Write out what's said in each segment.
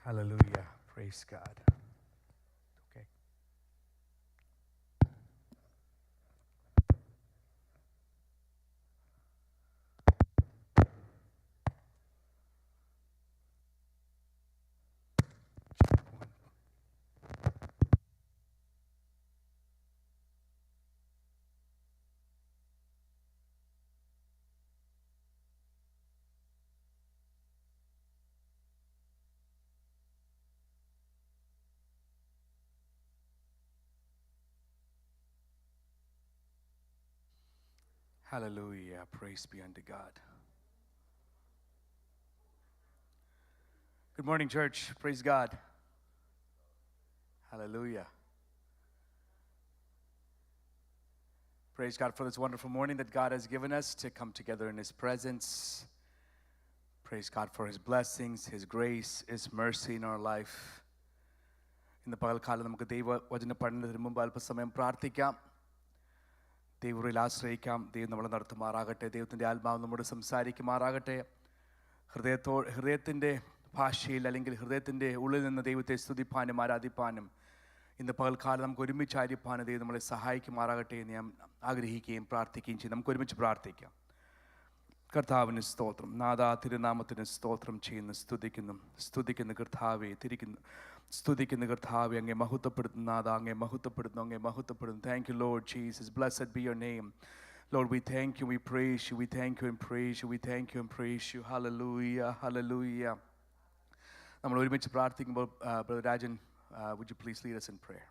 Hallelujah. Praise God. Okay. Hallelujah. Praise be unto God. Good morning, church. Praise God. Hallelujah. Praise God for this wonderful morning that God has given us to come together in His presence. Praise God for His blessings, His grace, His mercy in our life. ഇന്ന് പകൽക്കാലം നമുക്ക് ദൈവവചന പഠനത്തിന് മുമ്പ് അല്പസമയം പ്രാർത്ഥിക്കാം. ദൈവത്തിൽ ആശ്രയിക്കാം. ദൈവം നമ്മളെ നടത്തുമാറാകട്ടെ. ദൈവത്തിൻ്റെ ആത്മാവ് നമ്മോട് സംസാരിക്കുമാറാകട്ടെ. ഹൃദയത്തിൻ്റെ ഭാഷയിൽ അല്ലെങ്കിൽ ഹൃദയത്തിൻ്റെ ഉള്ളിൽ നിന്ന് ദൈവത്തെ സ്തുതിപ്പാനും ആരാധിപ്പാനും ഇന്ന് പകൽക്കാലം നമുക്ക് ഒരുമിച്ച് ആയിരിപ്പാനും ദൈവം നമ്മളെ സഹായിക്കുമാറാകട്ടെ എന്ന് ഞാൻ ആഗ്രഹിക്കുകയും പ്രാർത്ഥിക്കുകയും ചെയ്യും. നമുക്ക് ഒരുമിച്ച് പ്രാർത്ഥിക്കാം. കർത്താവിന് സ്തോത്രം. നാഥാ തിരുനാമത്തിന് സ്തോത്രം ചെയ്യുന്നു, സ്തുതിക്കുന്നു കർത്താവെ, സ്തുതിക്കുന്നു കർത്താവെ. അങ്ങേ മഹത്വപ്പെടുത്തുന്നു നാഥാ, അങ്ങേ മഹത്വപ്പെടുത്തുന്നു. Thank you, Lord Jesus. Blessed be your name. Lord, we thank you, we praise you, we thank you and praise you, we thank you and praise you. Hallelujah, hallelujah. നമ്മൾ ഒരുമിച്ച് പ്രാർത്ഥിക്കുമ്പോൾ Brother Rajan, would you please lead us in prayer?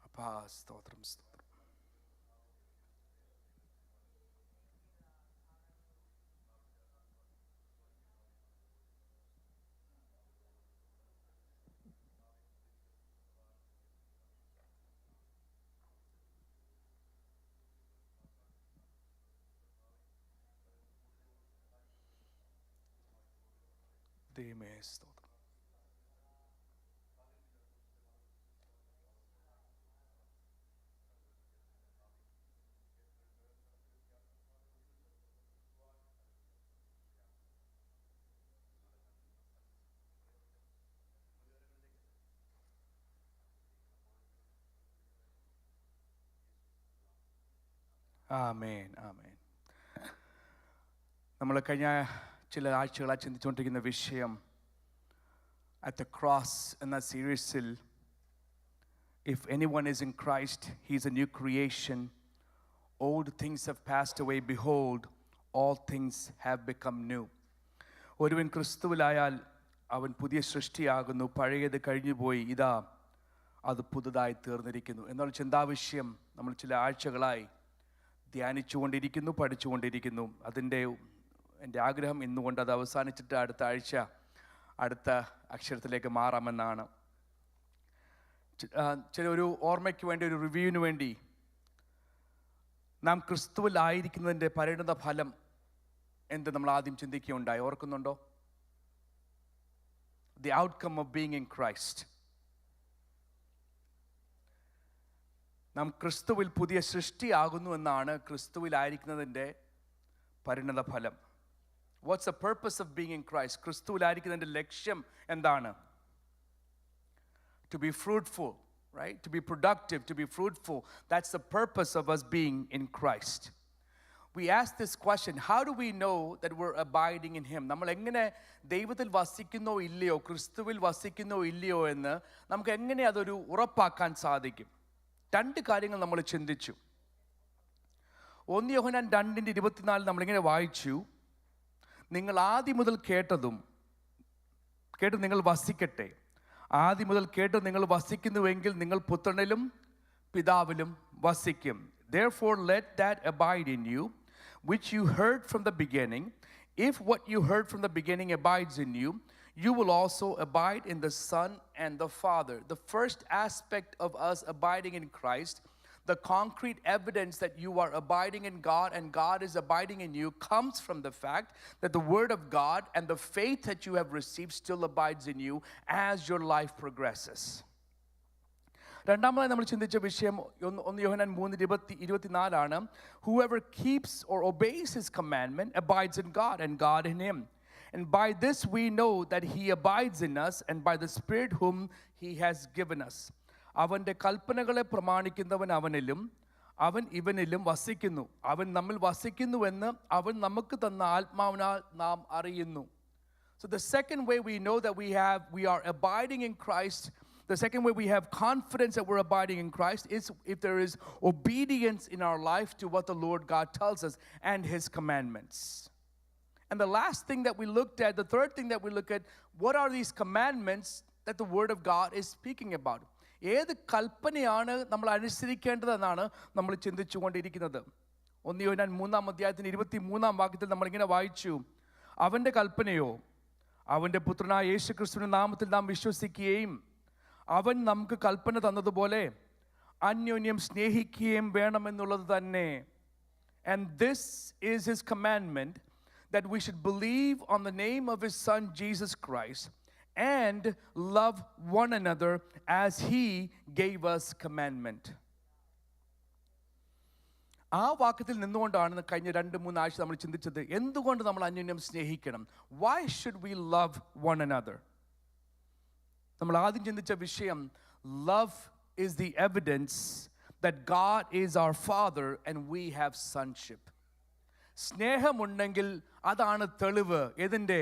അപ്പാ സ്തോത്രം. ദൈവമേ സ്തോത്രം. ആമേൻ, ആമേൻ. നമ്മൾ കഴിഞ്ഞ ചില ആഴ്ചകളായി ചിന്തിച്ചുകൊണ്ടിരിക്കുന്ന വിഷയം അറ്റ് ദ ക്രോസ് എന്ന സീരീസിൽ if anyone is in Christ he is A new creation, old things have passed away, behold all things have become new. ഒരുവൻ ക്രിസ്തുവിലായാൽ അവൻ പുതിയ സൃഷ്ടിയാകുന്നു, പഴയത് കഴിഞ്ഞുപോയി, ഇതാ അത് പുതുതായി തീർന്നിരിക്കുന്നു എന്നുള്ള ചിന്താവിഷയം നമ്മൾ ചില ആഴ്ചകളായി ധ്യാനിച്ചുകൊണ്ടിരിക്കുന്നു, പഠിച്ചുകൊണ്ടിരിക്കുന്നു. എൻ്റെ ആഗ്രഹം ഇന്നുകൊണ്ട് അത് അവസാനിച്ചിട്ട് അടുത്ത ആഴ്ച അടുത്ത അക്ഷരത്തിലേക്ക് മാറാമെന്നാണ്. ചില ഒരു ഓർമ്മയ്ക്ക് വേണ്ടി, ഒരു റിവ്യൂവിന് വേണ്ടി നാം ക്രിസ്തുവിലായിരിക്കുന്നതിൻ്റെ പരിണത ഫലം എന്ത് നമ്മൾ ആദ്യം ചിന്തിക്കുകയുണ്ടായി. ഓർക്കുന്നുണ്ടോ? The outcome of being in Christ. നാം ക്രിസ്തുവിൽ പുതിയ സൃഷ്ടിയാകുന്നു എന്നാണ് ക്രിസ്തുവിലായിരിക്കുന്നതിൻ്റെ പരിണത ഫലം. What's the purpose of being in Christ? ക്രിസ്തുവിലായിരിക്കുന്നതിൻ്റെ ലക്ഷ്യം എന്താണ്? To be fruitful, right? To be productive, to be fruitful. That's the purpose of us being in Christ. We ask this question, how do we know that we're abiding in Him? നമ്മൾ എങ്ങനെ ദൈവത്തിൽ വസിക്കുന്നോ ഇല്ലയോ, ക്രിസ്തുവിൽ വസിക്കുന്നോ ഇല്ലയോ എന്ന് നമുക്ക് എങ്ങനെ അതൊരു ഉറപ്പാക്കാൻ സാധിക്കും? രണ്ട് കാര്യങ്ങൾ നമ്മൾ ചിന്തിച്ചു. 1 യോഹന്നാൻ 2:24 നമ്മളിങ്ങനെ വായിച്ചു, നിങ്ങൾ ആദ്യം മുതൽ കേട്ട് നിങ്ങൾ വസിക്കട്ടെ. ആദ്യം മുതൽ കേട്ട് നിങ്ങൾ വസിക്കുന്നുവെങ്കിൽ നിങ്ങൾ പുത്രനിലും പിതാവിലും വസിക്കും. Therefore let that abide in you which you heard from the beginning. If what you heard from the beginning abides in you, you will also abide in the Son and the Father. The first aspect of us abiding in Christ, the concrete evidence that you are abiding in God and God is abiding in you, comes from the fact that the Word of God and the faith that you have received still abides in you as your life progresses. രണ്ടാമതായി നമ്മൾ ചിന്തിച്ച വിഷയം 1 യോഹന്നാൻ 3:24 Whoever keeps or obeys his commandment abides in God and God in him. And by this we know that he abides in us and by the Spirit whom he has given us. അവൻ്റെ കൽപ്പനകളെ പ്രമാണിക്കുന്നവൻ അവനിലും അവൻ ഇവനിലും വസിക്കുന്നു. അവൻ നമ്മിൽ വസിക്കുന്നുവെന്ന് അവൻ നമുക്ക് തന്ന ആത്മാവിനാൽ നാം അറിയുന്നു. So the second way we know that we are abiding in Christ, the second way we have confidence that we're abiding in Christ is if there is obedience in our life to what the Lord God tells us and his commandments. And the last thing that we looked at, the third thing that we look at, what are these commandments that the Word of God is speaking about? ഏത് കൽപ്പനയാണ് നമ്മൾ അനുസരിക്കേണ്ടതെന്നാണ് നമ്മൾ ചിന്തിച്ചുകൊണ്ടിരിക്കുന്നത്. 1 യോഹന്നാൻ 3:23 നമ്മളിങ്ങനെ വായിച്ചു, അവൻ്റെ കൽപ്പനയോ അവൻ്റെ പുത്രനായ യേശുക്രിസ്തുവിന്റെ നാമത്തിൽ നാം വിശ്വസിക്കുകയും അവൻ നമുക്ക് കൽപ്പന തന്നതുപോലെ അന്യോന്യം സ്നേഹിക്കുകയും വേണമെന്നുള്ളത് തന്നെ. And this is his commandment, that we should believe on the name of his Son Jesus Christ and love one another as he gave us commandment. ആ വാക്യത്തിൽ നിന്നുകൊണ്ടാണ് കഴിഞ്ഞ 2-3 ആഴ്ച നമ്മൾ ചിന്തിച്ചത്, എന്തുകൊണ്ട് നമ്മൾ അന്യോന്യം സ്നേഹിക്കണം? Why should we love one another? നമ്മൾ ആദ്യം ചിന്തിച്ച വിഷയം, love is the evidence that God is our Father and we have sonship. സ്നേഹമുണ്ടെങ്കിൽ അതാണ് തെളിവ്. ഏതിൻ്റെ?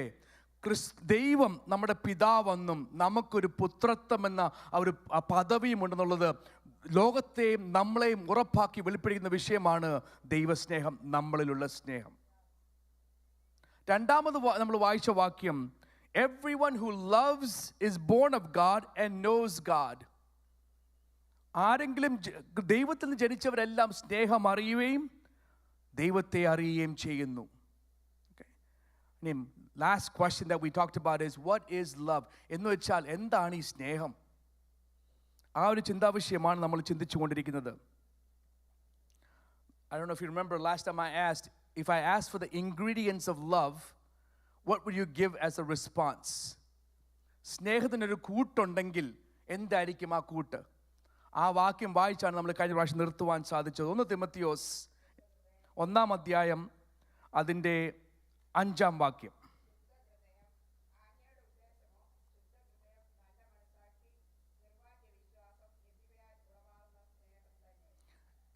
ദൈവം നമ്മുടെ പിതാവെന്നും നമുക്കൊരു പുത്രത്വം എന്ന ഒരു പദവിയുമുണ്ടെന്നുള്ളത് ലോകത്തെയും നമ്മളെയും ഉറപ്പാക്കി വെളിപ്പെടുത്തുന്ന വിഷയമാണ് ദൈവസ്നേഹം, നമ്മളിലുള്ള സ്നേഹം. രണ്ടാമത് നമ്മൾ വായിച്ച വാക്യം, everyone who loves is born of God and knows God. ആരെങ്കിലും ദൈവത്തിൽ നിന്ന് ജനിച്ചവരെല്ലാം സ്നേഹം അറിയുകയും ദൈവത്തെ അറിയുകയും ചെയ്യുന്നു. Last question that we talked about is, what is love? എന്ന് വെച്ചാൽ എന്താണ് ഈ സ്നേഹം? ആ ഒരു ചിന്താവിഷയമാണ് നമ്മൾ ചിന്തിച്ചുകൊണ്ടിരിക്കുന്നത്. I don't know if you remember last time I asked, if I asked for the ingredients of love, what would you give as a response? സ്നേഹത്തിനൊരു കൂട്ടുണ്ടെങ്കിൽ എന്തായിരിക്കും ആ കൂട്ട്? ആ വാക്യം വായിച്ചാണ് നമ്മൾ കഴിഞ്ഞ പ്രാവശ്യം നിർത്തുവാൻ സാധിച്ചത്. 1 തിമോത്തിയോസ് 1 അതിൻ്റെ 5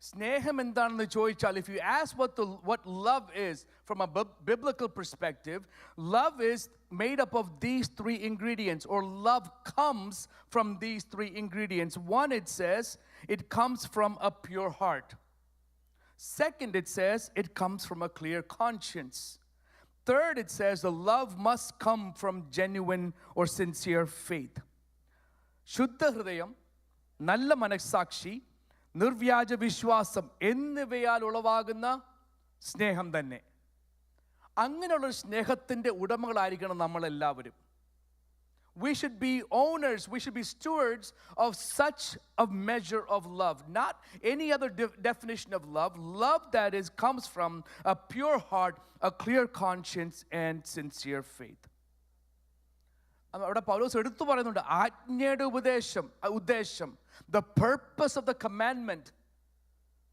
സ്നേഹം എന്താണെന്ന് ചോദിച്ചാൽ, if you ask what love is from a biblical perspective, love is made up of these 3 ingredients, or love comes from these 3 ingredients. One, it says it comes from a pure heart. Second, it says it comes from a clear conscience. Third, it says the love must come from genuine or sincere faith. ശുദ്ധ ഹൃദയം, നല്ല മനസ്സാക്ഷി, നിർവ്യാജ വിശ്വാസം എന്നിവയാൽ ഉളവാകുന്ന സ്നേഹം തന്നെ. അങ്ങനെയുള്ള സ്നേഹത്തിൻ്റെ ഉടമകളായിരിക്കണം നമ്മളെല്ലാവരും. We should be owners, we should be stewards of such a measure of love, not any other definition of love. Love that comes from a pure heart, a clear conscience and sincere faith. അവിടെ പൗലോസ് എടുത്തു പറയുന്നുണ്ട്, ആജ്ഞയുടെ ഉദ്ദേശം, the purpose of the commandment.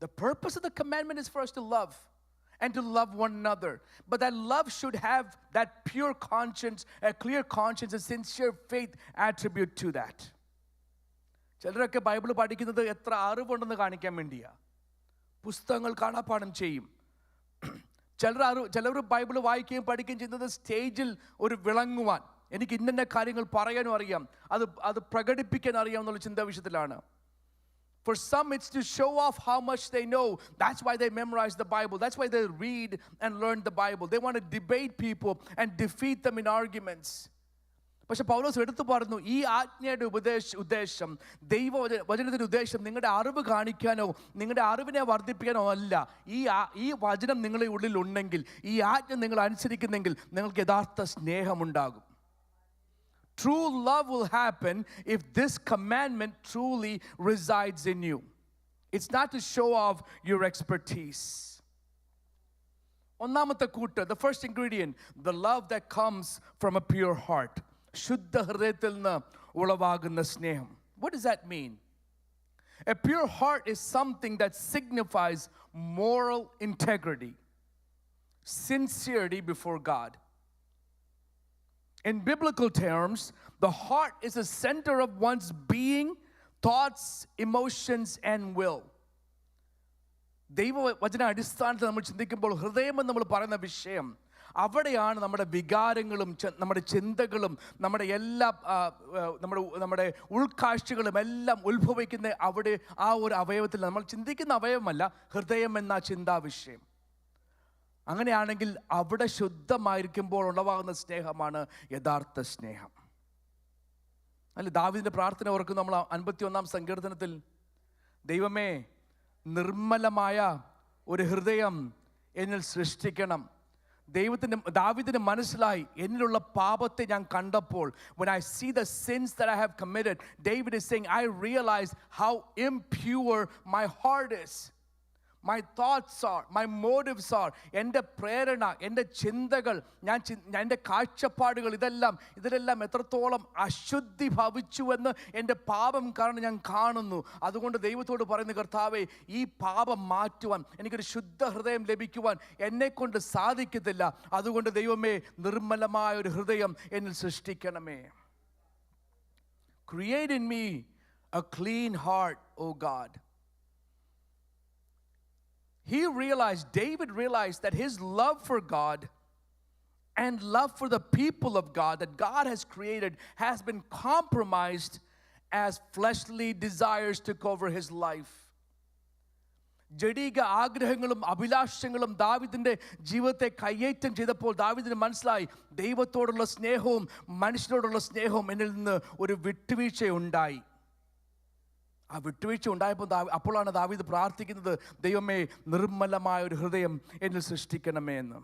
The purpose of the commandment is for us to love and to love one another. But that love should have that pure conscience, a clear conscience, a sincere faith attribute to that. ചിലരൊക്കെ Bible പഠിക്കുന്നത് എത്ര അറിവുണ്ടെന്ന് കാണിക്കാൻ വേണ്ടിയാ. പുസ്തകങ്ങൾ കാണാപ്പാഠം ചെയ്യും. ചിലർ Bible വായിക്കുകയും പഠിക്കുകയും ചെയ്യുന്നത് സ്റ്റേജിൽ ഒരു വിളങ്ങുവാൻ, എനിക്ക് ഇന്ന കാര്യങ്ങൾ പറയാനും അറിയാം, അത് പ്രകടിപ്പിക്കാൻ അറിയാം എന്നുള്ള ചിന്താവിഷയത്തിലാണ്. For some, it's to show off how much they know. That's why they memorize the Bible. That's why they read and learn the Bible. They want to debate people and defeat them in arguments. പക്ഷെ പൗലോസ് എടുത്തു പറഞ്ഞു, ഈ ആജ്ഞയുടെ ഉദ്ദേശം, ദൈവവചനത്തിൻ്റെ ഉദ്ദേശം നിങ്ങളുടെ അറിവ് കാണിക്കാനോ നിങ്ങളുടെ അറിവിനെ വർദ്ധിപ്പിക്കാനോ അല്ല. ഈ വചനം നിങ്ങളുടെ ഉള്ളിൽ ഉണ്ടെങ്കിൽ, ഈ ആജ്ഞ നിങ്ങൾ അനുസരിക്കുന്നെങ്കിൽ നിങ്ങൾക്ക് യഥാർത്ഥ സ്നേഹമുണ്ടാകും. True love will happen if this commandment truly resides in you. It's not to show off your expertise. ഒന്നാമത്തെ കൂട്ട്, the first ingredient, the love that comes from a pure heart. ശുദ്ധ ഹൃദയത്തിൽ നിന്ന് ഉളവാകുന്ന സ്നേഹം. What does that mean? A pure heart is something that signifies moral integrity, sincerity before God. In biblical terms, the heart is the center of one's being, thoughts, emotions, and will. ദൈവവചന അടിസ്ഥാനത്തിൽ നമ്മൾ ചിന്തിക്കുമ്പോൾ ഹൃദയം എന്ന് നമ്മൾ പറയുന്ന വിഷയം, അവിടെയാണ് നമ്മുടെ വികാരങ്ങളും നമ്മുടെ ചിന്തകളും നമ്മുടെ എല്ലാ നമ്മുടെ ഉൾക്കാഴ്ചകളും എല്ലാം ഉത്ഭവിക്കുന്ന അവിടെ ആ ഒരു അവയവത്തിൽ. നമ്മൾ ചിന്തിക്കുന്ന അവയവമല്ല ഹൃദയം എന്ന ചിന്താ വിഷയം. അങ്ങനെയാണെങ്കിൽ അവിടെ ശുദ്ധമായിരിക്കുമ്പോൾ ഉളവാകുന്ന സ്നേഹമാണ് യഥാർത്ഥ സ്നേഹം. അല്ല, ദാവീദിന്റെ പ്രാർത്ഥന ഓർക്കും നമ്മൾ 51-ാം സങ്കീർത്തനത്തിൽ, ദൈവമേ നിർമ്മലമായ ഒരു ഹൃദയം എന്നിൽ സൃഷ്ടിക്കണം. ദാവീദിന് മനസ്സിലായി, എന്നിലുള്ള പാപത്തെ ഞാൻ കണ്ടപ്പോൾ, when I see the sins that I have committed, David is saying, I realize how impure my heart is. My thoughts are, my motives are, എൻ്റെ പ്രേരണ, എൻ്റെ ചിന്തകൾ, എൻ്റെ കാഴ്ചപ്പാടുകൾ, ഇതിലെല്ലാം എത്രത്തോളം അശുദ്ധി ഭവിച്ചുവെന്ന് എൻ്റെ പാപം കാരണം ഞാൻ കാണുന്നു. അതുകൊണ്ട് ദൈവത്തോട് പറയുന്ന, കർത്താവേ, ഈ പാപം മാറ്റുവാൻ, എനിക്കൊരു ശുദ്ധ ഹൃദയം ലഭിക്കുവാൻ എന്നെക്കൊണ്ട് സാധിക്കത്തില്ല. അതുകൊണ്ട് ദൈവമേ, നിർമ്മലമായ ഒരു ഹൃദയം എന്നിൽ സൃഷ്ടിക്കണമേ. Create in me a clean heart, O God. David realized that his love for God and love for the people of God that God has created has been compromised as fleshly desires took over his life. ജഡിക ആഗ്രഹങ്ങളും അഭിലാഷങ്ങളും ദാവീദിന്റെ ജീവിതത്തെ കയ്യേറ്റം ചെയ്തപ്പോൾ ദാവീദിന് മനസ്സിലായി, ദൈവത്തോടുള്ള സ്നേഹവും മനുഷ്യരോടുള്ള സ്നേഹവും എന്നിൽ നിന്ന് ഒരു വിട്ടുവീഴ്ചയുണ്ടായി. ആ വിട്ടുവീഴ്ച ഉണ്ടായപ്പോൾ അപ്പോഴാണ് ദാവീദ് പ്രാർത്ഥിക്കുന്നത്, ദൈവമേ നിർമ്മലമായ ഒരു ഹൃദയം എന്നിൽ സൃഷ്ടിക്കണമേ എന്ന്.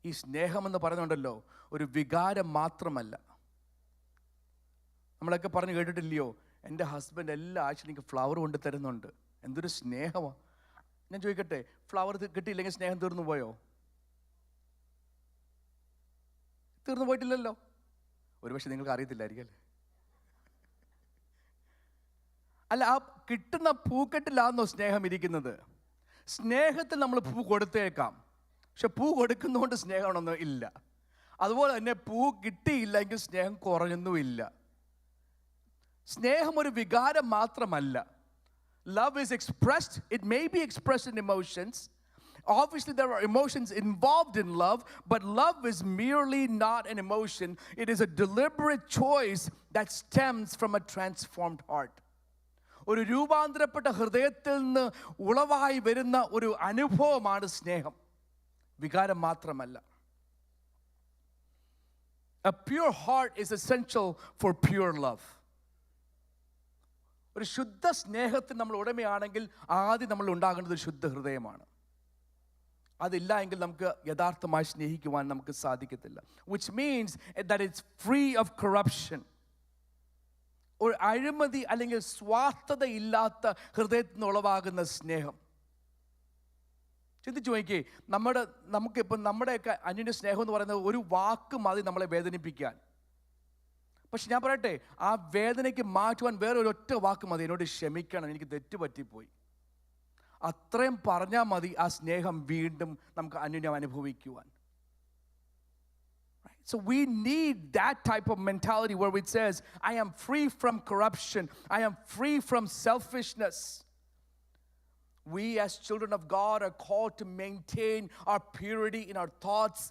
ഈ സ്നേഹമെന്ന് പറയുന്നുണ്ടല്ലോ, ഒരു വികാരം മാത്രമല്ല. നമ്മളൊക്കെ പറഞ്ഞ് കേട്ടിട്ടില്ലയോ, എൻ്റെ ഹസ്ബൻഡ് എല്ലാ ആഴ്ചയും എനിക്ക് ഫ്ലവർ കൊണ്ട് തരുന്നുണ്ട്. എന്തൊരു സ്നേഹമാണ്. ഞാൻ ചോദിക്കട്ടെ, ഫ്ലവർ കിട്ടിയില്ലെങ്കിൽ സ്നേഹം തീർന്നു പോയോ? തീർന്നു പോയിട്ടില്ലല്ലോ. ഒരുപക്ഷെ നിങ്ങൾക്ക് അറിയത്തില്ലായിരിക്കും അല്ലേ? അല്ല, ആ കിട്ടുന്ന പൂക്കെട്ടിലാണോ സ്നേഹം ഇരിക്കുന്നത്? സ്നേഹത്തിൽ നമ്മൾ പൂ കൊടുത്തേക്കാം, പക്ഷെ പൂ കൊടുക്കുന്നതുകൊണ്ട് സ്നേഹമാണൊന്നും ഇല്ല. അതുപോലെ തന്നെ പൂ കിട്ടിയില്ലെങ്കിൽ സ്നേഹം കുറഞ്ഞൊന്നുമില്ല. സ്നേഹം ഒരു വികാരം മാത്രമല്ല. Love is expressed, it may be expressed in emotions. Obviously there are emotions involved in love, but love is merely not an emotion. It is a deliberate choice that stems from a transformed heart. ഒരു രൂപാന്തരപ്പെട്ട ഹൃദയത്തിൽ നിന്ന് ഉളവായി വരുന്ന ഒരു അനുഭവമാണ് സ്നേഹം, വികാരം മാത്രമല്ല. A pure heart is essential for pure love. ഒരു ശുദ്ധ സ്നേഹത്തിന് നമ്മൾ ഉടമയാണെങ്കിൽ ആദ്യം നമ്മൾ ഉണ്ടാകേണ്ടത് ശുദ്ധ ഹൃദയമാണ്. അതില്ല എങ്കിൽ നമുക്ക് യഥാർത്ഥമായി സ്നേഹിക്കുവാൻ നമുക്ക് സാധിക്കത്തില്ല. Which means that it's free of corruption. ഒരു അഴിമതി അല്ലെങ്കിൽ സ്വാർത്ഥതയില്ലാത്ത ഹൃദയത്തിൽ നിന്ന് ഉളവാകുന്ന സ്നേഹം. ചിന്തിച്ചു നോക്കിയേ, നമുക്കിപ്പം നമ്മുടെയൊക്കെ അന്യൻ്റെ സ്നേഹം എന്ന് പറയുന്നത് ഒരു വാക്ക് മതി നമ്മളെ വേദനിപ്പിക്കാൻ. പക്ഷെ ഞാൻ പറയട്ടെ, ആ വേദനയ്ക്ക് മാറ്റുവാൻ വേറെ ഒരൊറ്റ വാക്ക് മതി, എന്നോട് ക്ഷമിക്കണം, എനിക്ക് തെറ്റ് പറ്റിപ്പോയി. അത്രയും പറഞ്ഞാൽ മതി ആ സ്നേഹം വീണ്ടും നമുക്ക് അന്യോന്യം അനുഭവിക്കുവാൻ. So we need that type of mentality where it says, I am free from corruption, I am free from selfishness. We as children of God are called to maintain our purity in our thoughts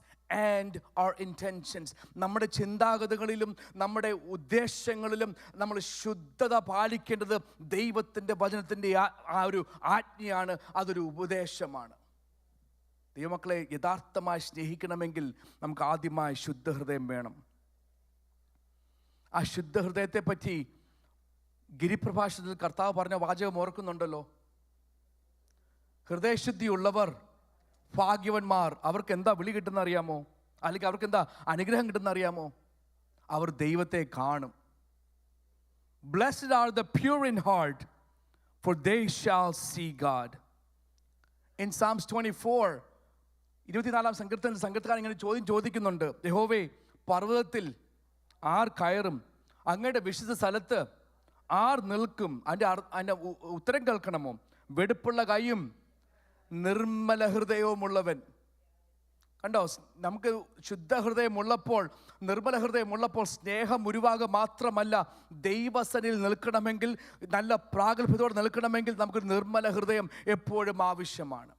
and our intentions. നമ്മുടെ ചിന്താഗതികളിലും നമ്മുടെ ഉദ്ദേശങ്ങളിലും നമ്മൾ ശുദ്ധത പാലിക്കേണ്ടത് ദൈവത്തിൻ്റെ വചനത്തിൻ്റെ ആ ഒരു ആജ്ഞയാണ്, അതൊരു ഉപദേശമാണ്. ദൈവമക്കളെ യഥാർത്ഥമായി സ്നേഹിക്കണമെങ്കിൽ നമുക്ക് ആദ്യമായി ശുദ്ധ ഹൃദയം വേണം. ആ ശുദ്ധ ഹൃദയത്തെ പറ്റി ഗിരിപ്രഭാഷണത്തിൽ കർത്താവ് പറഞ്ഞ വാചകം ഓർക്കുന്നുണ്ടല്ലോ, ഹൃദയശുദ്ധിയുള്ളവർ ഭാഗ്യവന്മാർ, അവർക്ക് എന്താ വിളി കിട്ടുന്ന അറിയാമോ? അല്ലെങ്കിൽ അവർക്ക് എന്താ അനുഗ്രഹം കിട്ടുന്ന അറിയാമോ? അവർ ദൈവത്തെ കാണും. Blessed are the pure in heart, for they shall see God. In Psalms 24, 24-ാം സങ്കീർത്തനക്കാരൻ ഇങ്ങനെ ചോദിക്കുന്നുണ്ട്, യഹോവേ, പർവ്വതത്തിൽ ആർ കയറും? അങ്ങയുടെ വിശുദ്ധ സ്ഥലത്ത് ആർ നിൽക്കും? അതിൻ്റെ ഉത്തരം കേൾക്കണമോ? വെടുപ്പുള്ള കൈയും നിർമ്മല ഹൃദയവുമുള്ളവൻ. കണ്ടോ, നമുക്ക് ശുദ്ധ ഹൃദയമുള്ളപ്പോൾ, നിർമ്മല ഹൃദയമുള്ളപ്പോൾ സ്നേഹം ഉരുവാകുക മാത്രമല്ല, ദൈവസന്നിധിയിൽ നിൽക്കണമെങ്കിൽ, നല്ല പ്രാഗൽഭ്യത്തോടെ നിൽക്കണമെങ്കിൽ നമുക്ക് നിർമ്മല ഹൃദയം എപ്പോഴും ആവശ്യമാണ്.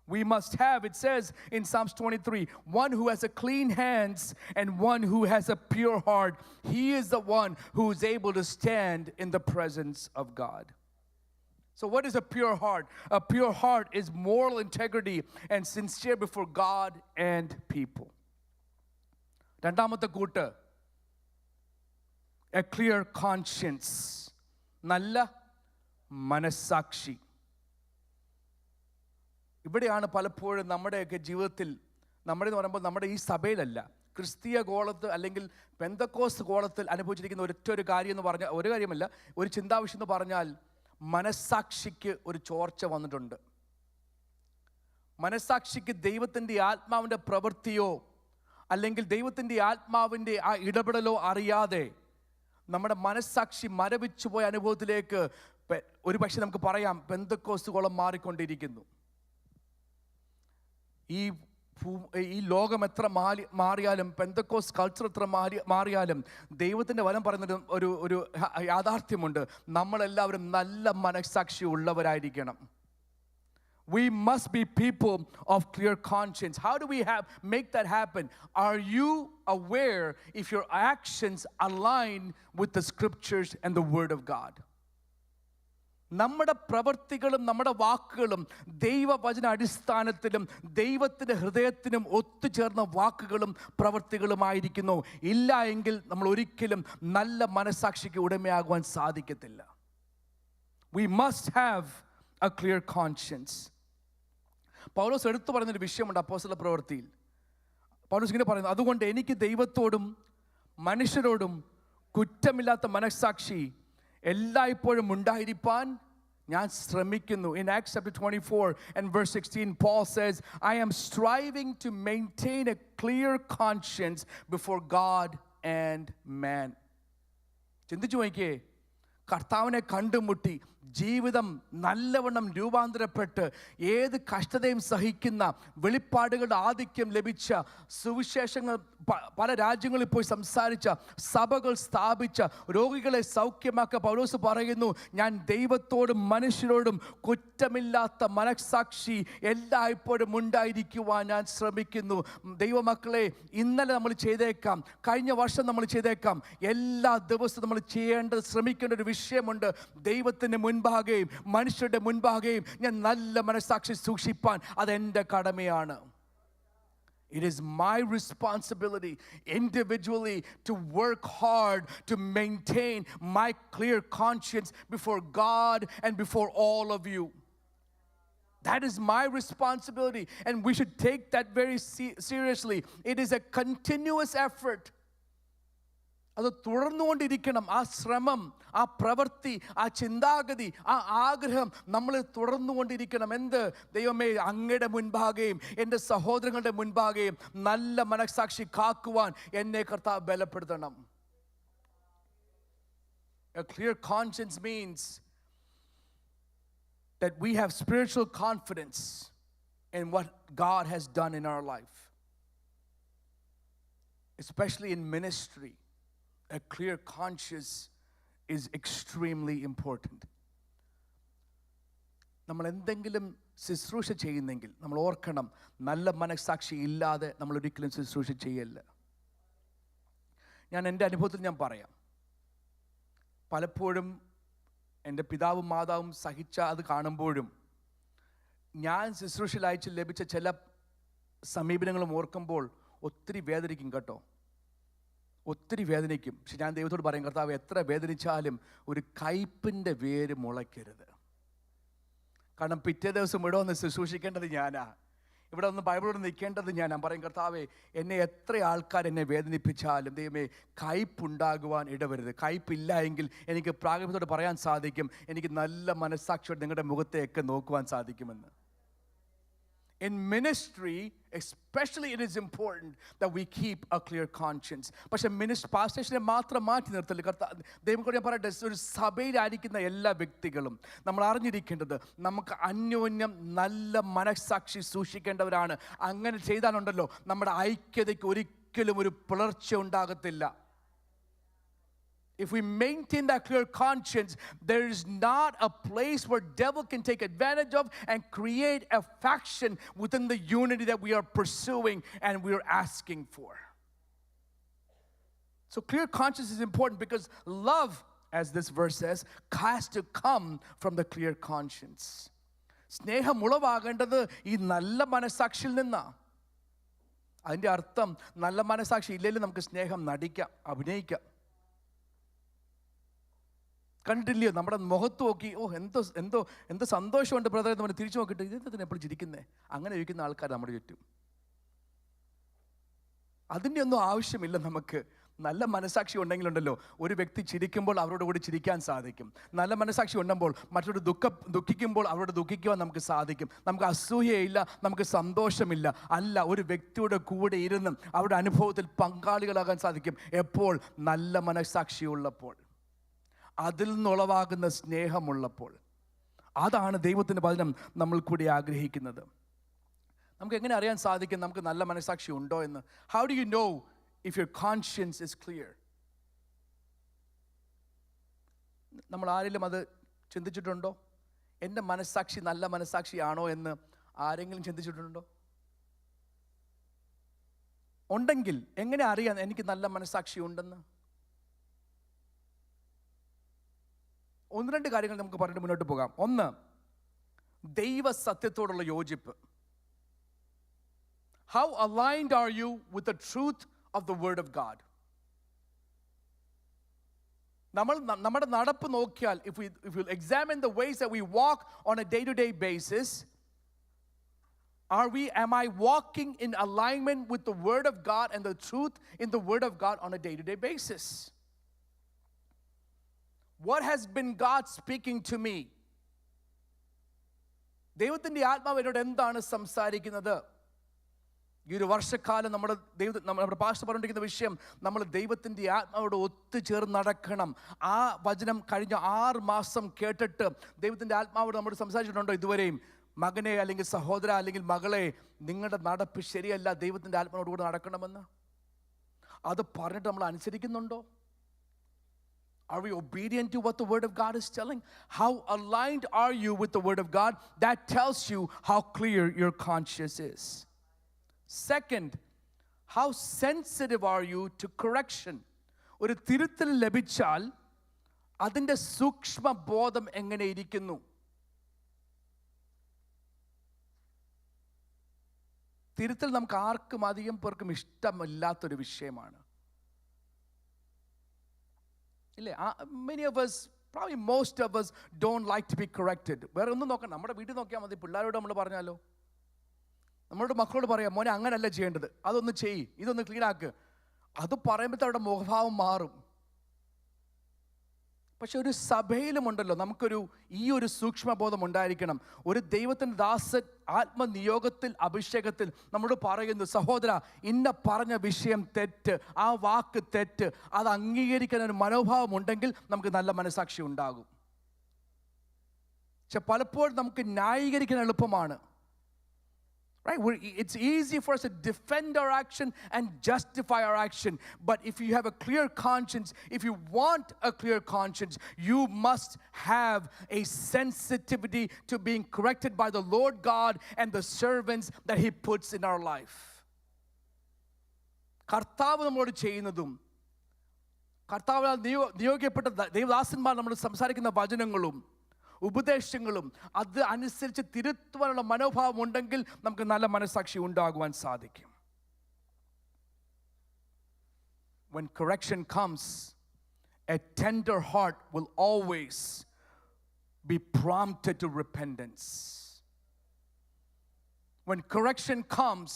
We must have, it says in Psalms 23, one who has a clean hands and one who has a pure heart. He is the one who is able to stand in the presence of God. So what is a pure heart? A pure heart is moral integrity and sincere before God and people. രണ്ടാമത്തെ കൂട്ട്, a clear conscience, നല്ല മനസ്സാക്ഷി. ഇവിടെയാണ് പലപ്പോഴും നമ്മുടെയൊക്കെ ജീവിതത്തിൽ, നമ്മുടെ എന്ന് പറയുമ്പോൾ നമ്മുടെ ഈ സഭയിലല്ല, ക്രിസ്തീയ ഗോളത്ത് അല്ലെങ്കിൽ പെന്തക്കോസ്ത് ഗോളത്തിൽ അനുഭവിച്ചിരിക്കുന്ന ഒരു കാര്യം എന്ന് പറഞ്ഞാൽ, ഒരു കാര്യമല്ല, ഒരു ചിന്താവിഷയം എന്ന് പറഞ്ഞാൽ മനസ്സാക്ഷിക്ക് ഒരു ചോർച്ച വന്നിട്ടുണ്ട്. മനസ്സാക്ഷിക്ക് ദൈവത്തിൻ്റെ ആത്മാവിൻ്റെ പ്രവൃത്തിയോ അല്ലെങ്കിൽ ദൈവത്തിൻ്റെ ആത്മാവിൻ്റെ ആ ഇടപെടലോ അറിയാതെ നമ്മുടെ മനസ്സാക്ഷി മരവിച്ചു പോയ അനുഭവത്തിലേക്ക് ഒരു പക്ഷേ നമുക്ക് പറയാം പെന്തക്കോസ്തുകോളം മാറിക്കൊണ്ടിരിക്കുന്നു. ഈ ലോകം എത്ര മാറിയാലും, പെന്തക്കോസ്റ്റ് കൾച്ചർ എത്ര മാറിയാലും, ദൈവത്തിൻ്റെ വചനം പറയുന്നൊരു ഒരു യാഥാർത്ഥ്യമുണ്ട്. നമ്മളെല്ലാവരും നല്ല മനസ്സാക്ഷി ഉള്ളവരായിരിക്കണം. We must be people of clear conscience. How do we make that happen? Are you aware if your actions align with the scriptures and the word of God? നമ്മുടെ പ്രവൃത്തികളും നമ്മുടെ വാക്കുകളും ദൈവവചന അടിസ്ഥാനത്തിലും ദൈവത്തിൻ്റെ ഹൃദയത്തിനും ഒത്തുചേർന്ന വാക്കുകളും പ്രവൃത്തികളുമായിരിക്കുന്നു. ഇല്ല എങ്കിൽ നമ്മൾ ഒരിക്കലും നല്ല മനസ്സാക്ഷിക്ക് ഉടമയാകുവാൻ സാധിക്കത്തില്ല. We must have a clear conscience. പൗലോസ് എടുത്തു പറയുന്നൊരു വിഷയമുണ്ട് അപ്പോസ്തല പ്രവൃത്തിയിൽ. പൗലോസ് ഇങ്ങനെ പറയുന്നു, അതുകൊണ്ട് എനിക്ക് ദൈവത്തോടും മനുഷ്യരോടും കുറ്റമില്ലാത്ത മനസ്സാക്ഷി എല്ലായ്പ്പോഴും ഉണ്ടായിരിക്കാൻ ഞാൻ ശ്രമിക്കുന്നു. In Acts chapter 24 and verse 16, Paul says, I am striving to maintain a clear conscience before God and man. ചിന്തിച്ചു നോക്കിയേ, കർത്താവിനെ കണ്ടുമുട്ടി ജീവിതം നല്ലവണ്ണം രൂപാന്തരപ്പെട്ട് ഏത് കഷ്ടതയും സഹിക്കുന്ന, വെളിപ്പാടുകളുടെ ആധിക്യം ലഭിച്ച, സുവിശേഷങ്ങൾ പല രാജ്യങ്ങളിൽ പോയി സംസാരിച്ച, സഭകൾ സ്ഥാപിച്ച, രോഗികളെ സൗഖ്യമാക്കുക. പൗലോസ് പറയുന്നു, ഞാൻ ദൈവത്തോടും മനുഷ്യരോടും കുറ്റമില്ലാത്ത മനസ്സാക്ഷി എല്ലായ്പ്പോഴും ഉണ്ടായിരിക്കുവാൻ ഞാൻ ശ്രമിക്കുന്നു. ദൈവമക്കളെ, ഇന്നലെ നമ്മൾ ചെയ്തേക്കാം, കഴിഞ്ഞ വർഷം നമ്മൾ ചെയ്തേക്കാം, എല്ലാ ദിവസവും നമ്മൾ ശ്രമിക്കേണ്ട ഒരു വിഷയമുണ്ട്. ദൈവത്തിൻ്റെ മുൻപാകെയും മനുഷ്യരുടെ മുൻപാകെയും ഞാൻ നല്ല മനസ്സാക്ഷി സൂക്ഷിപ്പാൻ അതെൻ്റെ കടമയാണ്. It is my responsibility individually to work hard to maintain my clear conscience before God and before all of you. That is my responsibility, and we should take that very seriously. It is a continuous effort. അത് തുടർന്നുകൊണ്ടിരിക്കണം. ആ ശ്രമം, ആ പ്രവൃത്തി, ആ ചിന്താഗതി, ആ ആഗ്രഹം നമ്മൾ തുടർന്നുകൊണ്ടിരിക്കണം. എന്ത്? ദൈവമേ, അങ്ങയുടെ മുൻപാകെയും എൻ്റെ സഹോദരങ്ങളുടെ മുൻപാകെയും നല്ല മനസ്സാക്ഷി കാക്കുവാൻ എന്നെ കർത്താവ് ബലപ്പെടുത്തണം. A clear conscience means that we have spiritual confidence in what God has done in our life, especially in ministry. A clear conscience is extremely important. നമ്മൾ എന്തെങ്കിലും ശുശ്രൂഷ ചെയ്യുന്നെങ്കിൽ നമ്മൾ ഓർക്കണം, നല്ല മനസ്സാക്ഷി ഇല്ലാതെ നമ്മൾ ഒരിക്കലും ശുശ്രൂഷ ചെയ്യല്ല. ഞാൻ എൻ്റെ അനുഭവത്തിൽ ഞാൻ പറയാം, പലപ്പോഴും എൻ്റെ പിതാവും മാതാവും സഹിച്ച അത് കാണുമ്പോഴും ഞാൻ ശുശ്രൂഷയിൽ അയച്ച് ലഭിച്ച ചില സമീപനങ്ങളും ഓർക്കുമ്പോൾ ഒത്തിരി വേദനിക്കും കേട്ടോ, ഒത്തിരി വേദനിക്കും. പക്ഷെ ഞാൻ ദൈവത്തോട് പറയും, കർത്താവ്, എത്ര വേദനിച്ചാലും ഒരു കയ്പിൻ്റെ വേര് മുളയ്ക്കരുത്. കാരണം പിറ്റേ ദിവസം ഇവിടെ ഒന്ന് ശുശ്രൂഷിക്കേണ്ടത് ഞാനാ, ഇവിടെ ഒന്ന് ബൈബിളോട് നിൽക്കേണ്ടത് ഞാനാ. പറയും, കർത്താവേ, എന്നെ എത്ര ആൾക്കാർ എന്നെ വേദനിപ്പിച്ചാലും ദൈവമേ കയ്പുണ്ടാകുവാൻ ഇടവരുത്. കയ്പില്ല എങ്കിൽ എനിക്ക് പ്രാഗൽഭ്യത്തോട് പറയാൻ സാധിക്കും, എനിക്ക് നല്ല മനസ്സാക്ഷിയോടെ നിങ്ങളുടെ മുഖത്തെയൊക്കെ നോക്കുവാൻ സാധിക്കുമെന്ന്. In ministry, especially, it is important that we keep a clear conscience. പക്ഷെ പാസ്റ്റേഴ്സിനെ മാത്രം മാറ്റി നിർത്തല്. ദൈവം കൂടെ ഞാൻ പറയട്ടെ, ഒരു സഭയിലായിരിക്കുന്ന എല്ലാ വ്യക്തികളും നമ്മൾ അറിഞ്ഞിരിക്കേണ്ടത് നമുക്ക് അന്യോന്യം നല്ല മനസ്സാക്ഷി സൂക്ഷിക്കേണ്ടവരാണ്. അങ്ങനെ ചെയ്താലുണ്ടല്ലോ നമ്മുടെ ഐക്യതയ്ക്ക് ഒരിക്കലും ഒരു പുലർച്ച ഉണ്ടാകത്തില്ല. If we maintain that clear conscience, there is not a place where devil can take advantage of and create a faction within the unity that we are pursuing and we are asking for. So clear conscience is important because love, as this verse says, has to come from the clear conscience. സ്നേഹം ഉളവാകേണ്ടത് ഈ നല്ല മനസ്സാക്ഷിയിൽ നിന്നാണ്. അതിൻ്റെ അർത്ഥം നല്ല മനസ്സാക്ഷി ഇല്ലെങ്കിൽ നമുക്ക് സ്നേഹം നടിക്കാം, അഭിനയിക്കാം. കണ്ടില്ലയോ നമ്മുടെ മുഖത്ത് നോക്കി, ഓ എന്തോ സന്തോഷമുണ്ട് ബ്രദറെ, നമ്മൾ തിരിച്ചു നോക്കിയിട്ട് ഇതെന്തിനാ എപ്പോഴും ചിരിക്കുന്നേ, അങ്ങനെ ഇരിക്കുന്ന ആൾക്കാർ നമ്മുടെ ചുറ്റും. അതിൻ്റെ ഒന്നും ആവശ്യമില്ല. നമുക്ക് നല്ല മനസാക്ഷി ഉണ്ടെങ്കിലുണ്ടല്ലോ, ഒരു വ്യക്തി ചിരിക്കുമ്പോൾ അവരോട് കൂടി ചിരിക്കാൻ സാധിക്കും. നല്ല മനസാക്ഷി ഉണ്ടെങ്കിൽ മറ്റൊരു ദുഃഖിക്കുമ്പോൾ അവരോട് ദുഃഖിക്കുവാൻ നമുക്ക് സാധിക്കും. നമുക്ക് അസൂയയില്ല, നമുക്ക് സന്തോഷമില്ല. അല്ല, ഒരു വ്യക്തിയുടെ കൂടെ ഇരുന്ന് അവരുടെ അനുഭവത്തിൽ പങ്കാളികളാകാൻ സാധിക്കും. എപ്പോൾ? നല്ല മനസാക്ഷിയുള്ളപ്പോൾ, അതിൽ നിന്നുളവാകുന്ന സ്നേഹമുള്ളപ്പോൾ. അതാണ് ദൈവത്തിൻ്റെ വചനം നമ്മൾ കൂടി ആഗ്രഹിക്കുന്നത്. നമുക്ക് എങ്ങനെ അറിയാൻ സാധിക്കും നമുക്ക് നല്ല മനസാക്ഷി ഉണ്ടോ എന്ന്? How do you know if your conscience is clear? നമ്മൾ ആരെങ്കിലും അത് ചിന്തിച്ചിട്ടുണ്ടോ? എൻ്റെ മനസാക്ഷി നല്ല മനസാക്ഷിയാണോ എന്ന് ആരെങ്കിലും ചിന്തിച്ചിട്ടുണ്ടോ? ഉണ്ടെങ്കിൽ എങ്ങനെ അറിയാൻ എനിക്ക് നല്ല മനസാക്ഷി ഉണ്ടെന്ന്? ഒന്ന് രണ്ട് കാര്യങ്ങൾ നമുക്ക് പറഞ്ഞിട്ട് മുന്നോട്ട് പോകാം. ഒന്ന്, ദൈവ സത്യത്തോടുള്ള യോജിപ്പ്. How aligned are you with the truth of the word of God? നമ്മുടെ നടപ്പ് നോക്കിയാൽ, if we examine the ways that we walk on a day-to-day basis, am I walking in alignment with the word of God and the truth in the word of God on a day-to-day basis? What has been God speaking to me? ദൈവത്തിൻ്റെ ആത്മാവ് എന്നോട് എന്താണ് സംസാരിക്കുന്നത്? ഈ ഒരു വർഷക്കാലം നമ്മുടെ pastor പറഞ്ഞിരിക്കുന്ന വിഷയം, നമ്മൾ ദൈവത്തിൻ്റെ ആത്മാവോട് ഒത്തുചേർന്ന് നടക്കണം. ആ വചനം കഴിഞ്ഞ 6 മാസം കേട്ടിട്ട് ദൈവത്തിൻ്റെ ആത്മാവോട് നമ്മൾ സംസാരിച്ചിട്ടുണ്ടോ ഇതുവരെയും? മകനെ അല്ലെങ്കിൽ സഹോദര അല്ലെങ്കിൽ മകളെ, നിങ്ങളുടെ നടപ്പ് ശരിയല്ല, ദൈവത്തിൻ്റെ ആത്മാവോട് കൂടെ നടക്കണമെന്ന്. അത് പറഞ്ഞിട്ട് നമ്മൾ അനുസരിക്കുന്നുണ്ടോ? Are we obedient to what the word of God is telling? How aligned are you with the word of God? That tells you how clear your conscience is. Second, how sensitive are you to correction? ഒരു തിരുത്തൽ ലഭിച്ചാൽ അതിൻ്റെ സൂക്ഷ്മ ബോധം എങ്ങനെ ഇരിക്കുന്നു? തിരുത്തൽ നമുക്ക് ആർക്കും അധികം പേർക്കും ഇഷ്ടമില്ലാത്തൊരു വിഷയമാണ്. Many of us, probably most of us, don't like to be corrected. വേറെ ഒന്നും നോക്കണം, നമ്മുടെ വീട്ടിൽ നോക്കിയാൽ മതി. പിള്ളേരോട് നമ്മൾ പറഞ്ഞാലോ, നമ്മളോട് മക്കളോട് പറയാം, മോനെ അങ്ങനല്ല ചെയ്യേണ്ടത്, അതൊന്ന് ചെയ്യ്, ഇതൊന്ന് ക്ലീൻ ആക്ക്. അത് പറയുമ്പോഴത്തെ അവരുടെ മുഖഭാവം മാറും. പക്ഷെ ഒരു സഭയിലുമുണ്ടല്ലോ നമുക്കൊരു ഈ ഒരു സൂക്ഷ്മബോധം ഉണ്ടായിരിക്കണം. ഒരു ദൈവത്തിൻ്റെ ദാസൻ ആത്മനിയോഗത്തിൽ അഭിഷേകത്തിൽ നമ്മളോട് പറയുന്നു, സഹോദര ഇന്ന പറഞ്ഞ വിഷയം തെറ്റ്, ആ വാക്ക് തെറ്റ്, അത് അംഗീകരിക്കാൻ ഒരു മനോഭാവം ഉണ്ടെങ്കിൽ നമുക്ക് നല്ല മനസാക്ഷി ഉണ്ടാകും. പക്ഷെ പലപ്പോഴും നമുക്ക് ന്യായീകരിക്കാൻ എളുപ്പമാണ്. Right? It's easy for us to defend our action and justify our action. But if you have a clear conscience, if you want a clear conscience, you must have a sensitivity to being corrected by the Lord God and the servants that He puts in our life. കർത്താവ് നമ്മളോട് ചെയ്യുന്നതും കർത്താവിനാൽ നിയോഗിക്കപ്പെട്ട ദൈവദാസന്മാർ നമ്മൾ സംസാരിക്കുന്ന വചനങ്ങളും ഉപദേശങ്ങളും അത് അനുസരിച്ച് തിരുത്തുവാനുള്ള മനോഭാവം ഉണ്ടെങ്കിൽ നമുക്ക് നല്ല മനസാക്ഷി ഉണ്ടാകുവാൻ സാധിക്കും. When correction comes, a tender heart will always be prompted to repentance. When correction comes,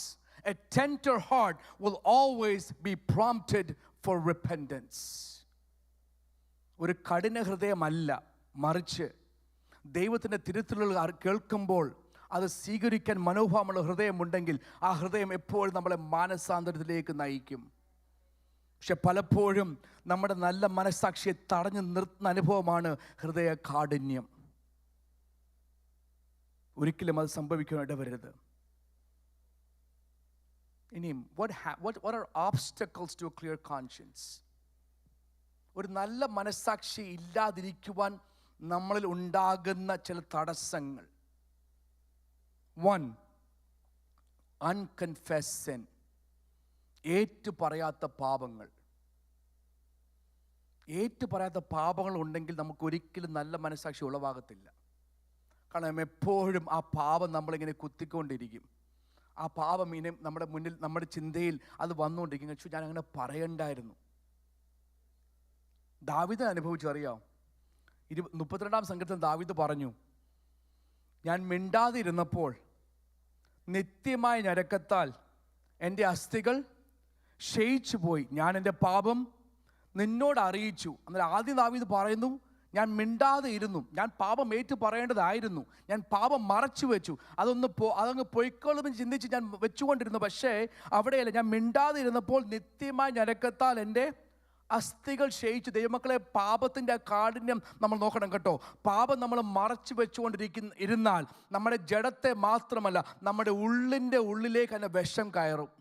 a tender heart will always be prompted for repentance. ഒരു കഠിന ഹൃദയമല്ല, മറിച്ച് ദൈവത്തിൻ്റെ തിരുത്തലുകൾ കേൾക്കുമ്പോൾ അത് സ്വീകരിക്കാൻ മനോഭാവമുള്ള ഹൃദയമുണ്ടെങ്കിൽ ആ ഹൃദയം എപ്പോഴും നമ്മളെ മാനസാന്തരത്തിലേക്ക് നയിക്കും. പക്ഷെ പലപ്പോഴും നമ്മുടെ നല്ല മനസ്സാക്ഷിയെ തടഞ്ഞു നിർത്തുന്ന അനുഭവമാണ് ഹൃദയ കാഠിന്യം. ഒരിക്കലും അത് സംഭവിക്കാൻ ഇടവരരുത്. ഇനിയും what are obstacles to a clear conscience? ഒരു നല്ല മനസ്സാക്ഷി ഇല്ലാതിരിക്കുവാൻ നമ്മളിൽ ഉണ്ടാകുന്ന ചില തടസ്സങ്ങൾ. 1. Unconfessed sin. ഏറ്റു പറയാത്ത പാപങ്ങൾ. ഏറ്റു പറയാത്ത പാപങ്ങൾ ഉണ്ടെങ്കിൽ നമുക്ക് ഒരിക്കലും നല്ല മനസ്സാക്ഷി ഉളവാകത്തില്ല. കാരണം എപ്പോഴും ആ പാപം നമ്മളിങ്ങനെ കുത്തിക്കൊണ്ടിരിക്കും. ആ പാപം ഇനി നമ്മുടെ മുന്നിൽ, നമ്മുടെ ചിന്തയിൽ അത് വന്നുകൊണ്ടിരിക്കും. പക്ഷേ ഞാൻ അങ്ങനെ പറയണ്ടായിരുന്നു. ദാവീദ് അനുഭവിച്ചറിയാം. 32-ാം സങ്കീർത്തനം ദാവീദ് പറഞ്ഞു, ഞാൻ മിണ്ടാതിരുന്നപ്പോൾ നിത്യമായ ഞരക്കത്താൽ എൻ്റെ അസ്ഥികൾ ക്ഷയിച്ചു പോയി. ഞാൻ എൻ്റെ പാപം നിന്നോട് അറിയിച്ചു. അന്നേരം ആദ്യം ദാവീദ് പറയുന്നു, ഞാൻ മിണ്ടാതെ ഇരുന്നു, ഞാൻ പാപം ഏറ്റു പറയേണ്ടതായിരുന്നു, ഞാൻ പാപം മറച്ചു വെച്ചു, അതങ്ങ് പൊയ്ക്കോളും ചിന്തിച്ച് ഞാൻ വെച്ചുകൊണ്ടിരുന്നു. പക്ഷേ അവിടെയല്ല, ഞാൻ മിണ്ടാതെ ഇരുന്നപ്പോൾ നിത്യമായ ഞരക്കത്താൽ എൻ്റെ അസ്ഥികൾ ക്ഷയിച്ചു. ദൈവമക്കളെ, പാപത്തിൻ്റെ ആ കാഠിന്യം നമ്മൾ നോക്കണം കേട്ടോ. പാപം നമ്മൾ മറച്ചു വെച്ചുകൊണ്ടിരുന്നാൽ നമ്മുടെ ജഡത്തെ മാത്രമല്ല, നമ്മുടെ ഉള്ളിലേക്ക് തന്നെ വിഷം കയറും.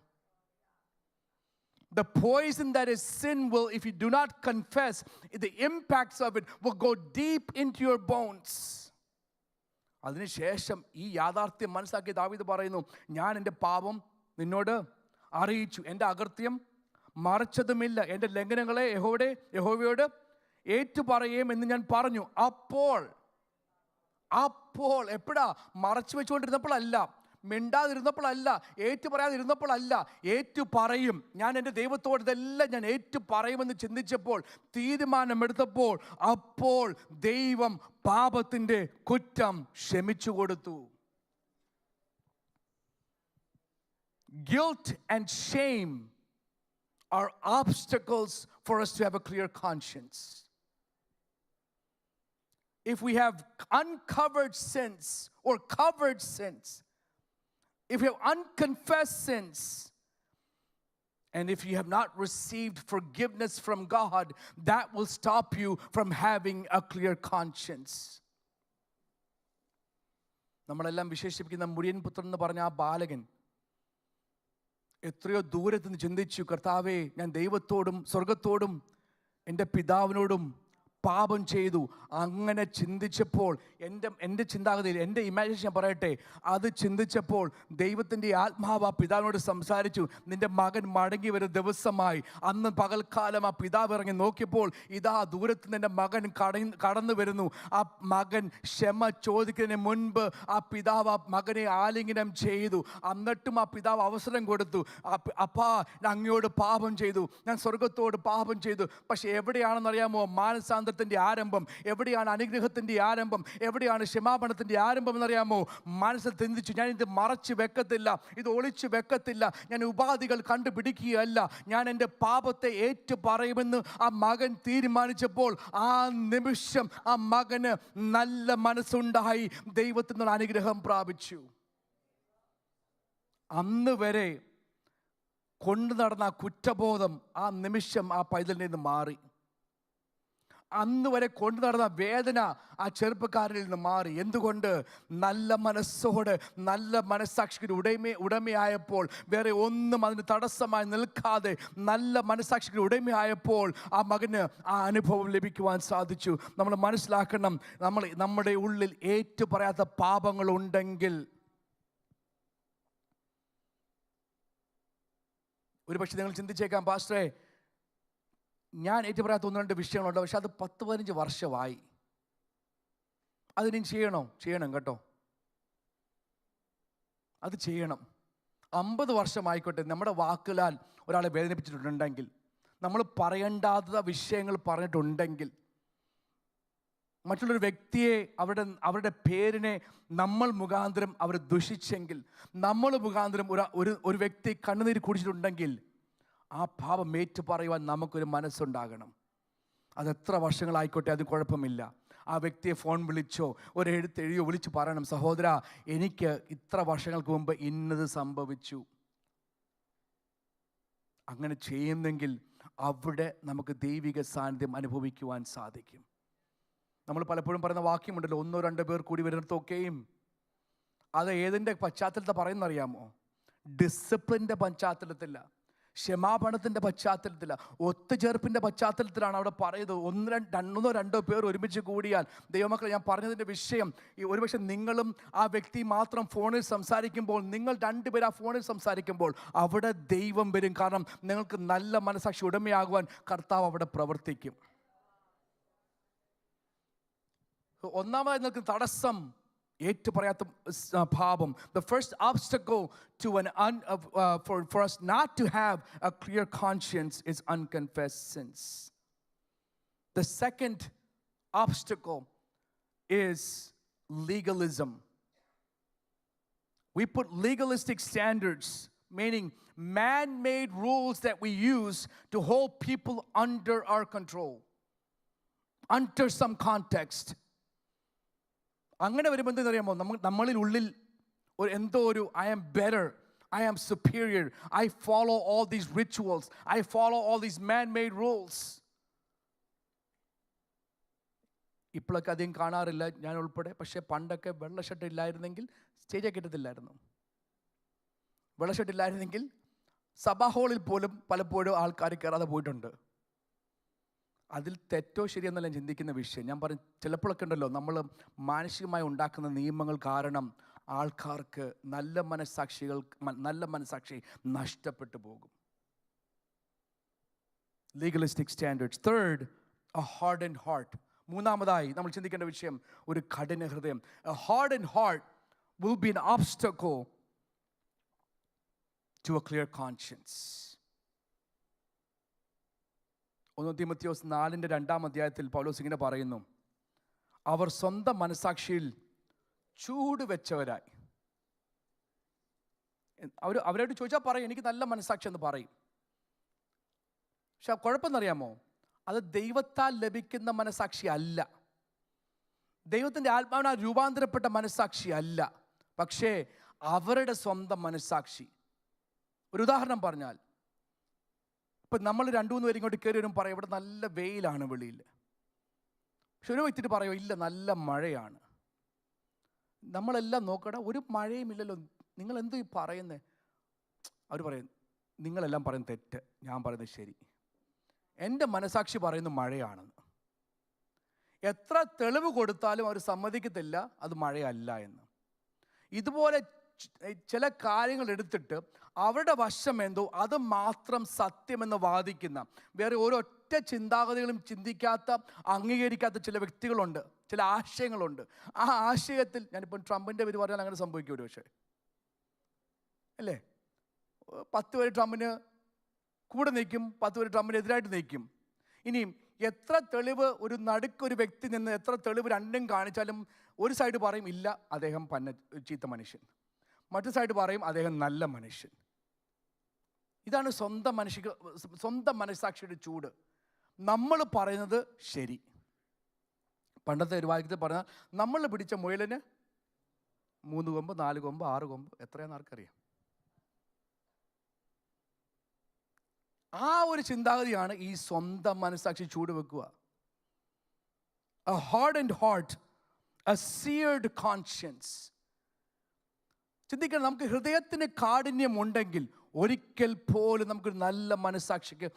The poison that is sin will, if you do not confess, the impacts of it will go deep into your bones. അതിനുശേഷം ഈ യാഥാർത്ഥ്യം മനസ്സിലാക്കി ദാവീദ് പറയുന്നു, ഞാൻ എൻ്റെ പാപം നിന്നോട് അറിയിച്ചു, എൻ്റെ അകൃത്യം മറച്ചതുമില്ല, എൻ്റെ ലംഘനങ്ങളെ യഹോവയോട് ഏറ്റുപറയും എന്ന് ഞാൻ പറഞ്ഞു. അപ്പോൾ എപ്പോഴാ? മറച്ചു വെച്ചുകൊണ്ടിരുന്നപ്പോഴല്ല, മിണ്ടാതിരുന്നപ്പോഴല്ല, ഏറ്റു പറയാതിരുന്നപ്പോഴല്ല, ഏറ്റു പറയും. ഞാൻ എൻ്റെ ദൈവത്തോട് ഇതെല്ലാം ഞാൻ ഏറ്റു പറയുമെന്ന് ചിന്തിച്ചപ്പോൾ, തീരുമാനമെടുത്തപ്പോൾ, അപ്പോൾ ദൈവം പാപത്തിൻ്റെ കുറ്റം ക്ഷമിച്ചു കൊടുത്തു. Guilt and shame are obstacles for us to have a clear conscience. If we have uncovered sins or covered sins, if you have unconfessed sins, and if you have not received forgiveness from God, that will stop you from having a clear conscience. നമ്മളെല്ലാം വിശേഷിപ്പിക്കുന്ന മുടിയൻ പുത്രൻ എന്ന് പറഞ്ഞ ആ ബാലകൻ എത്രയോ ദൂരത്ത് നിന്ന് ചിന്തിച്ചു, കർത്താവേ, ഞാൻ ദൈവത്തോടും സ്വർഗത്തോടും എൻ്റെ പിതാവിനോടും പാപം ചെയ്തു. അങ്ങനെ ചിന്തിച്ചപ്പോൾ എൻ്റെ ചിന്താഗതിയിൽ, എൻ്റെ ഇമാജിനേഷൻ പറയട്ടെ, അത് ചിന്തിച്ചപ്പോൾ ദൈവത്തിൻ്റെ ആത്മാവ് ആ പിതാവിനോട് സംസാരിച്ചു, നിൻ്റെ മകൻ മടങ്ങി വരുന്ന ദിവസമായി. അന്ന് പകൽക്കാലം ആ പിതാവ് ഇറങ്ങി നോക്കിയപ്പോൾ ഇതാ ദൂരത്ത് നിൻ്റെ മകൻ കടന്നു വരുന്നു. ആ മകൻ ക്ഷമ ചോദിക്കുന്നതിന് മുൻപ് ആ പിതാവ് ആ മകനെ ആലിംഗനം ചെയ്തു. എന്നിട്ടും ആ പിതാവ് അവസരം കൊടുത്തു, അപ്പാ, ഞാൻ അങ്ങയോട് പാപം ചെയ്തു, ഞാൻ സ്വർഗത്തോട് പാപം ചെയ്തു. പക്ഷെ എവിടെയാണെന്നറിയാമോ മാനസാന്തരത്തിൻ്റെ ആരംഭം? എവിടെയാണ് അനുഗ്രഹത്തിൻ്റെ ആരംഭം? എവിടെയാണ് ക്ഷമാപണത്തിൻ്റെ ആരംഭം എന്നറിയാമോ? മനസ്സിൽ ചിന്തിച്ചു, ഞാൻ ഇത് മറച്ചു വെക്കത്തില്ല, ഇത് ഒളിച്ചു വെക്കത്തില്ല, ഞാൻ ഉപാധികൾ കണ്ടുപിടിക്കുകയല്ല, ഞാൻ എൻ്റെ പാപത്തെ ഏറ്റു പറയുമെന്ന് ആ മകൻ തീരുമാനിച്ചപ്പോൾ ആ നിമിഷം ആ മകന് നല്ല മനസ്സുണ്ടായി, ദൈവത്തിൽ നിന്ന് അനുഗ്രഹം പ്രാപിച്ചു. അന്ന് വരെ കൊണ്ടു നടന്ന കുറ്റബോധം ആ നിമിഷം ആ പൈതലിൽ നിന്ന് മാറി. അന്ന് വരെ കൊണ്ടു നടന്ന വേദന ആ ചെറുപ്പക്കാരിൽ നിന്ന് മാറി. എന്തുകൊണ്ട്? നല്ല മനസ്സോട്, നല്ല മനസ്സാക്ഷിക്ക് ഉടമയായപ്പോൾ, വേറെ ഒന്നും അതിന് തടസ്സമായി നിൽക്കാതെ നല്ല മനസ്സാക്ഷിക്ക് ഉടമയായപ്പോൾ ആ മകന് ആ അനുഭവം ലഭിക്കുവാൻ സാധിച്ചു. നമ്മൾ മനസ്സിലാക്കണം, നമ്മുടെ ഉള്ളിൽ ഏറ്റു പറയാത്ത പാപങ്ങളുണ്ടെങ്കിൽ, ഒരു പക്ഷേ നിങ്ങൾ ചിന്തിച്ചേക്കാം, പാസ്റ്ററെ, ഞാൻ ഏറ്റുപറയാത്ത 1-2 വിഷയങ്ങളുണ്ട്, പക്ഷെ അത് 10-15 വർഷമായി, അതിനി ചെയ്യണം കേട്ടോ, അത് ചെയ്യണം. 50 വർഷമായിക്കോട്ടെ, നമ്മുടെ വാക്കുകളാൽ ഒരാളെ വേദനിപ്പിച്ചിട്ടുണ്ടെങ്കിൽ, നമ്മൾ പറയേണ്ടാത്ത വിഷയങ്ങൾ പറഞ്ഞിട്ടുണ്ടെങ്കിൽ, മറ്റുള്ളൊരു വ്യക്തിയെ അവരുടെ പേരിനെ നമ്മൾ മുഖാന്തരം അവർ ദുഷിച്ചെങ്കിൽ, നമ്മൾ മുഖാന്തരം ഒരു വ്യക്തി കണ്ണുനീര് കുടിച്ചിട്ടുണ്ടെങ്കിൽ, ആ പാപം ഏറ്റു പറയുവാൻ നമുക്കൊരു മനസ്സുണ്ടാകണം. അതെത്ര വർഷങ്ങളായിക്കോട്ടെ, അത് കുഴപ്പമില്ല. ആ വ്യക്തിയെ ഫോൺ വിളിച്ചോ ഒരു എഴുതിയോ വിളിച്ച് പറയണം, സഹോദര എനിക്ക് ഇത്ര വർഷങ്ങൾക്ക് മുമ്പ് ഇന്നത് സംഭവിച്ചു. അങ്ങനെ ചെയ്യുന്നെങ്കിൽ അവിടെ നമുക്ക് ദൈവിക സാന്നിധ്യം അനുഭവിക്കുവാൻ സാധിക്കും. നമ്മൾ പലപ്പോഴും പറയുന്ന വാക്യമുണ്ടല്ലോ, 1-2 പേർ കൂടി വരുന്നിടത്തൊക്കെയും. അത് ഏതിൻ്റെ പശ്ചാത്തലത്തിൽ പറയുന്നറിയാമോ? ഡിസിപ്ലിൻ്റെ പശ്ചാത്തലത്തില്ല, ക്ഷമാപണത്തിൻ്റെ പശ്ചാത്തലത്തില്ല, ഒത്തുചേർപ്പിൻ്റെ പശ്ചാത്തലത്തിലാണ് അവിടെ പറയുന്നത്. 1-2 പേർ ഒരുമിച്ച് കൂടിയാൽ. ദൈവമക്കളെ, ഞാൻ പറഞ്ഞതിൻ്റെ വിഷയം ഒരുപക്ഷെ നിങ്ങളും ആ വ്യക്തി മാത്രം ഫോണിൽ സംസാരിക്കുമ്പോൾ, നിങ്ങൾ 2 പേർ ആ ഫോണിൽ സംസാരിക്കുമ്പോൾ അവിടെ ദൈവം വരും. കാരണം നിങ്ങൾക്ക് നല്ല മനസ്സാക്ഷി ഉടമയാകുവാൻ കർത്താവ് അവിടെ പ്രവർത്തിക്കും. ഒന്നാമതായി നിൽക്കുന്ന തടസ്സം ഏറ്റുപറയാത്ത പാപം. The first obstacle to for us not to have a clear conscience is unconfessed sins. The second obstacle is legalism. We put legalistic standards, meaning man-made rules that we use to hold people under our control, under some context. അങ്ങനെ വരുമ്പോൾ എന്തെന്നറിയാമോ? നമ്മളിൽ ഉള്ളിൽ എന്തോ ഒരു I am better, I am superior, I follow all these rituals, I follow all these man made rules. ഇപ്പോഴൊക്കെ അധികം കാണാറില്ല, ഞാൻ ഉൾപ്പെടെ. പക്ഷേ പണ്ടൊക്കെ വെള്ള ഷർട്ട് ഇല്ലായിരുന്നെങ്കിൽ സ്റ്റേജേ കിട്ടത്തില്ലായിരുന്നു. വെള്ള ഷർട്ട് ഇല്ലായിരുന്നെങ്കിൽ സഭാ ഹാളിൽ പോലും പലപ്പോഴും ആൾക്കാർ കയറാതെ പോയിട്ടുണ്ട്. അതിൽ തെറ്റോ ശരിയെന്നല്ല ചിന്തിക്കുന്ന വിഷയം. ഞാൻ പറയും, ചിലപ്പോഴൊക്കെ ഉണ്ടല്ലോ നമ്മൾ മാനസികമായി ഉണ്ടാക്കുന്ന നിയമങ്ങൾ കാരണം ആൾക്കാർക്ക് നല്ല മനസ്സാക്ഷി നഷ്ടപ്പെട്ടു പോകും. Legalistic standards. Third, A hardened heart. മൂന്നാമതായി നമ്മൾ ചിന്തിക്കേണ്ട വിഷയം ഒരു കഠിന ഹൃദയം. A hardened heart will be an obstacle to a clear conscience. 1 തീമോഥെയോസ് 4:2 പൗലോസ് ഇങ്ങനെ പറയുന്നു, അവർ സ്വന്തം മനസാക്ഷിയിൽ ചൂട് വെച്ചവരായി. അവരോട് ചോദിച്ചാൽ പറയും എനിക്ക് നല്ല മനസാക്ഷി എന്ന് പറയും. പക്ഷെ കുഴപ്പമെന്നറിയാമോ? അത് ദൈവത്താൽ ലഭിക്കുന്ന മനസാക്ഷി അല്ല, ദൈവത്തിൻ്റെ ആത്മാവിനാൽ രൂപാന്തരപ്പെട്ട മനസാക്ഷി അല്ല, പക്ഷേ അവരുടെ സ്വന്തം മനസാക്ഷി. ഒരു ഉദാഹരണം പറഞ്ഞാൽ, ഇപ്പം നമ്മൾ 2-3 പേര് ഇങ്ങോട്ട് കയറി വരും, പറയും ഇവിടെ നല്ല വെയിലാണ് വെളിയിൽ. പക്ഷെ ഒരു വ്യക്തിട്ട് പറയുമോ ഇല്ല നല്ല മഴയാണ്. നമ്മളെല്ലാം നോക്കടാ, ഒരു മഴയും ഇല്ലല്ലോ, നിങ്ങൾ എന്തോ ഈ പറയുന്നത്? അവർ പറയും നിങ്ങളെല്ലാം പറയുന്നത് തെറ്റ്, ഞാൻ പറയുന്നത് ശരി. എൻ്റെ മനസാക്ഷി പറയുന്നത് മഴയാണെന്ന്. എത്ര തെളിവ് കൊടുത്താലും അവർ സമ്മതിക്കത്തില്ല അത് മഴയല്ല എന്ന്. ഇതുപോലെ ചില കാര്യങ്ങൾ എടുത്തിട്ട് അവരുടെ വശം എന്തോ അത് മാത്രം സത്യമെന്ന് വാദിക്കുന്ന, വേറെ ഒരൊറ്റ ചിന്താഗതികളും ചിന്തിക്കാത്ത, അംഗീകരിക്കാത്ത ചില വ്യക്തികളുണ്ട്, ചില ആശയങ്ങളുണ്ട്. ആ ആശയത്തിൽ, ഞാനിപ്പം ട്രംപിൻ്റെ പേര് പറഞ്ഞാൽ അങ്ങനെ സംഭവിക്കും ഒരു പക്ഷേ, അല്ലേ? 10 പേര് ട്രംപിന് കൂടെ നിൽക്കും, 10 പേര് ട്രംപിന് എതിരായിട്ട് നിൽക്കും. ഇനിയും എത്ര തെളിവ് ഒരു നടുക്കൊരു വ്യക്തി നിന്ന് എത്ര തെളിവ് രണ്ടും കാണിച്ചാലും ഒരു സൈഡ് പറയും ഇല്ല അദ്ദേഹം ചീത്ത മനുഷ്യൻ, മറ്റു സൈഡ് പറയും അദ്ദേഹം നല്ല മനുഷ്യൻ. ഇതാണ് സ്വന്തം മനസ്സാക്ഷിയുടെ ചൂട്. നമ്മൾ പറയുന്നത് ശരി. പണ്ടത്തെ ഒരു വാക്യത്തിൽ പറഞ്ഞാൽ നമ്മൾ പിടിച്ച മുയലിന് 3 കൊമ്പ് 4 കൊമ്പ് 6 കൊമ്പ് എത്രയാണെന്ന് ആർക്കറിയാം? ആ ഒരു ചിന്താഗതിയാണ് ഈ സ്വന്തം മനസ്സാക്ഷി ചൂട് വെക്കുക. A hardened heart, a seared conscience. ചിന്തിക്കണം, നമുക്ക് ഹൃദയത്തിന് കാഠിന്യം ഉണ്ടെങ്കിൽ ഒരിക്കൽ പോലും നമുക്കൊരു നല്ല മനസ്സാക്ഷിക്ക്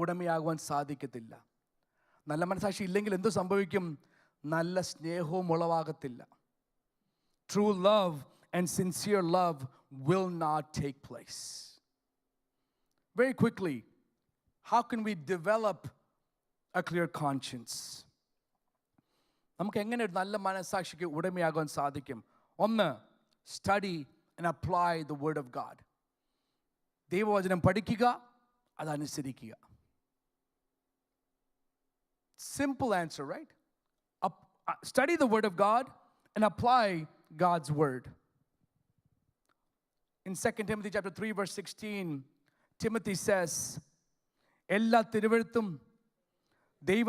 ഉടമയാകുവാൻ സാധിക്കത്തില്ല. നല്ല മനസ്സാക്ഷി ഇല്ലെങ്കിൽ എന്തു സംഭവിക്കും? നല്ല സ്നേഹവും ഉളവാകത്തില്ല. True love and sincere love will not take place. Very quickly, how can we develop a clear conscience? നമുക്ക് എങ്ങനെ ഒരു നല്ല മനസ്സാക്ഷിക്ക് ഉടമയാകാൻ സാധിക്കും? ഒന്ന്, study and apply the word of God. ദൈവവചനം പഠിക്കുക, അതനുസരിക്കുക. Simple answer, right? Study the word of God and apply God's word. In 2 Timothy chapter 3 verse 16, Timothy says, എല്ലാ തിരുവെഴുത്തും ദൈവ